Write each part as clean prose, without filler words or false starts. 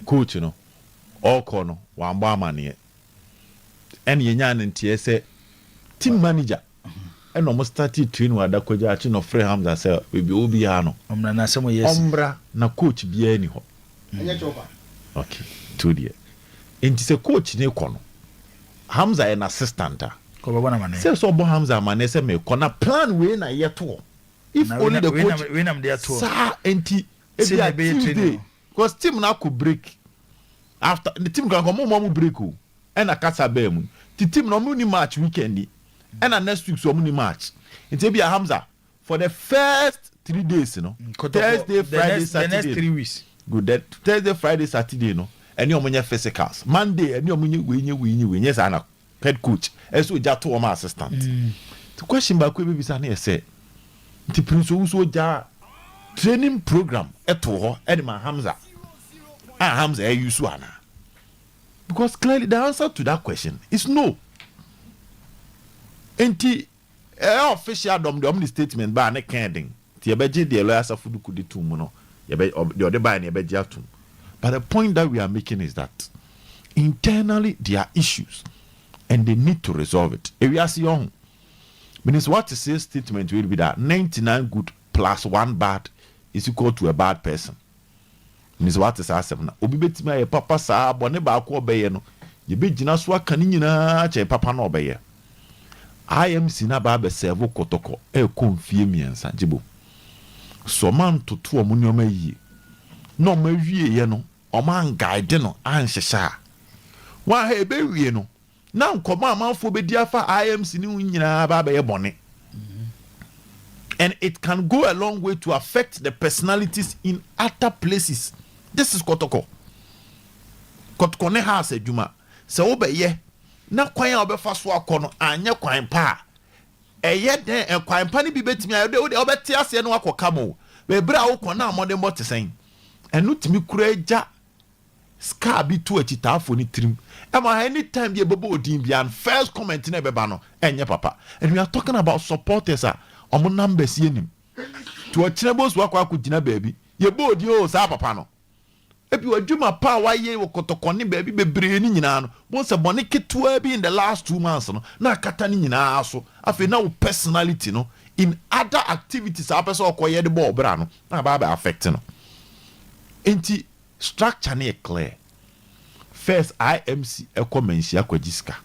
coach no all corner one bar man and yenyan and TSA team manager and almost started training with that coach actually no free Hamza say we be obiano na some yes ombra na coach bi ani ho okay 2 years enti se coach ne kono Hamza an assistant ko baba na mane say so bo Hamza mane say me kona plan we na yeto if only the coach we nam dey to sa enti e be Tuesday because team na could break after the team can come more break o and a kasa be mu the team no muni match weekend and next week so muni match it be a Hamza for the first 3 days you know Thursday Friday Saturday the next 3 weeks good that Thursday Friday Saturday no any omunya physicals Monday any omunya we yes ana head coach eso ja to my assistant the question back we be say na say the prince Owusu ja training program eto ho and my Hamza Hamza Owusu ana because clearly the answer to that question is no. Enti official dom the statement ba ne kending ti ebeje the lawyers of fudu kudi tum no the other by ne ebeje atum. But the point that we are making is that internally there are issues and they need to resolve it. If we are young means what to say statement will be that 99 good plus 1 bad is equal to a bad person. Means what is asem na obi betima ye papa saa bone ba ko obeye no ye begina so aka ni nyina che papa na obeye IMC na ba be serve Kotoko e konfie miensa jibo so man toto omo nyoma yi no ma wie ye no o man guide no anhyehya wa ha e be wie no na nkoma amanfo be dia fa IMC ni nyina ba be ye bone. And it can go a long way to affect the personalities in other places. This is Kotoko. Kotoko ne ha se djuma. Se obeye na kwan a obefa so akono anya kwan pa. Eye den kwan pa ni bi betimi ayo de obeti ase no akoka mo. Be bra wo kona amode mo tesen. Enu timi kura eja ska bi to achitafo ni trim. Ema anytime ye bobo odin bia first comment na beba no enye papa. And we are talking about supporters omo numbers yenim. To achinabos wakwa akugina baby. Ye bo odi o sa papa no. Ebi wadwuma pa waye wo Kotoko ne baby bebre ni nyina no. Mo se bone ketua bi in the last 2 months no. Na kata ni nyina so. Afi na wo personality no in other activities a person okoye de ball bra no. Na ba affect no. Enti structure na clear. First IMC ekomensia kwajiska.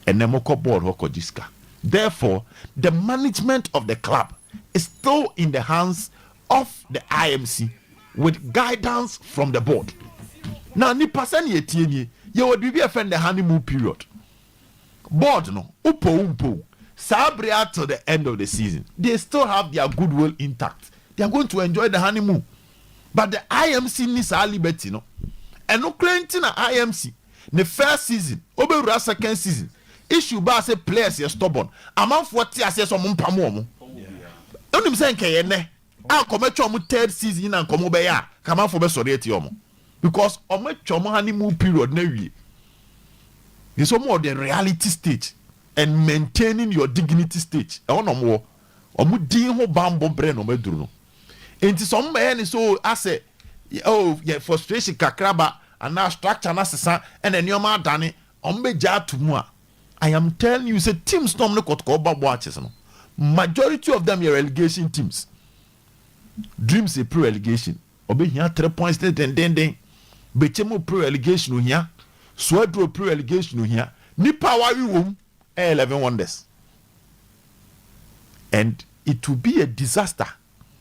Enemoko board hokojiska. Therefore, the management of the club is still in the hands of the IMC with guidance from the board. Now, ni person ye tieni, ye would be offend the honeymoon period. Board no, umpo, sabria till the end of the season. They still have their goodwill intact. They are going to enjoy the honeymoon. But the IMC needs a liberty, no. And no claiming na IMC, the first season, over second season. Issue ba say players are stubborn. Amanfo ti ase so mpamo mo. Onim say nkeye ne. A kometwa mo third season na nkomo be ya. Kamanfo be sori eti omo. Because ometwa mo honeymoon period na wie. It's more the reality stage and maintaining your dignity stage. E wono mo. Omo din ho bambo bre no maduru no. Enti some man so ase oh yeah frustration kakraba and now structure na sesa and enoma dane ombeja atumu a. I am telling you, say teams don't know what watches. No, majority of them are relegation teams. Dreams a pro-relegation. Obe here 3 points. Then. Bechemo pro-relegation here. Swedro pro-relegation here. Ni power room 11 wonders. And it will be a disaster.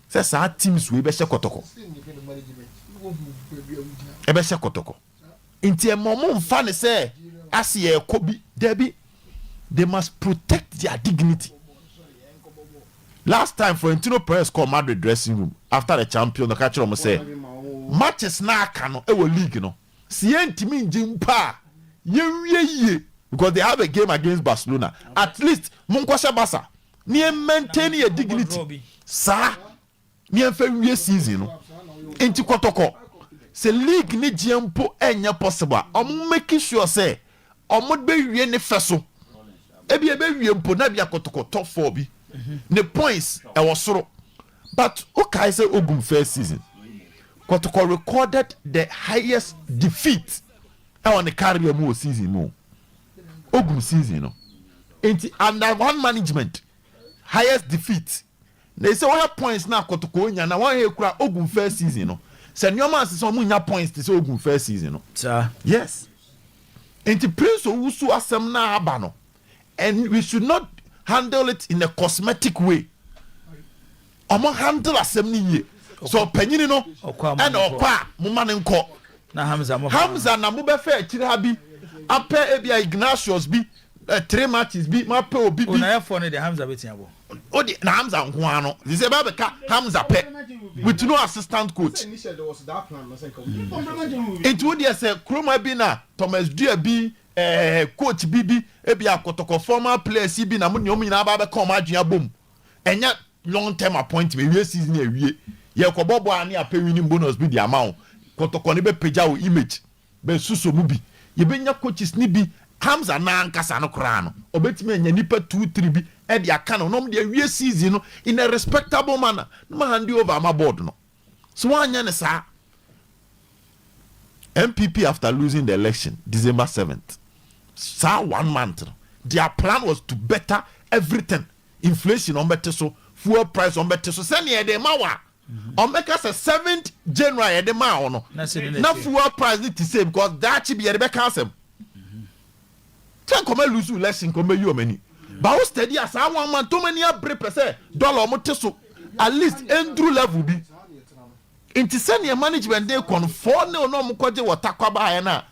Says our teams will be Kotoko. Ebe Kotoko. Inti a moment fan say, Asiye Kobi Debbie. They must protect their dignity. Last time Florentino Perez called Madrid dressing room after the champion, the catcher almost said, matches na kano ewo league no. Sienti mi njimpa ye because they have a game against Barcelona. At least munkwasha basa ni maintain your dignity. Sa ni enfe wie season no. Enti Kotoko. Se league ni jempo enya possible. Omo make sure say omo be wie ne feso. Ebi wie mpo na bia Kotoko top 4 bi. The points e was soro. But okay say ogum first season. Kotoko recorded the highest defeat on the career mo season mo. Ogun season no. Under one management, highest defeat. They say what have points now Kotoko nya na one kura Ogun first season no. Say nyoma se so mu nya points to say Ogun first season no. Sir. Yes. Enti Prince Owusu asem na aba no. And we should not handle it in a cosmetic way. Omo handle asem ni ye. So penyini no and okwa mo ma ne nko. Na Hamza na mo be fa akire ha bi. Apɛ ebia Ignatius bi 3 matches bi ma pɛ obi bi. Una for no the Hamza betia bo. Odi na Hamza nko ano. They say ba be ka Hamza pɛ with no assistant coach. It would say Kroma bi na Thomas Dua bi coach bi ebia Kotoko former players bi na mo nyina ba be come adua bom. Enya long term appointment we season e wie. Ye ko bobo ani apɛ winning bonus bi di amount. Kotoko ne be pagya o image. Be suso mu bi. Ye benya coaches ni bi Hamza na ankasa no kra no. Obetimi anya nipa 2-3 bi e dia ka no nom de wie season no in a respectable manner. No ma hand over my board no. So anya ne sa MPP after losing the election December 7th. Sa 1 month. Their plan was to better everything. Inflation on better so, fuel price on better so. Send ye de mawa. On make us a 7th January de ma ono. Na fuel price need to say because that should be the back them. Can come lose election come you many. But we steady as 1 month too many break per se dollar mo so at least Andrew level be. Inti send your management dey kon 4 no mo kwaje water kwaba ya na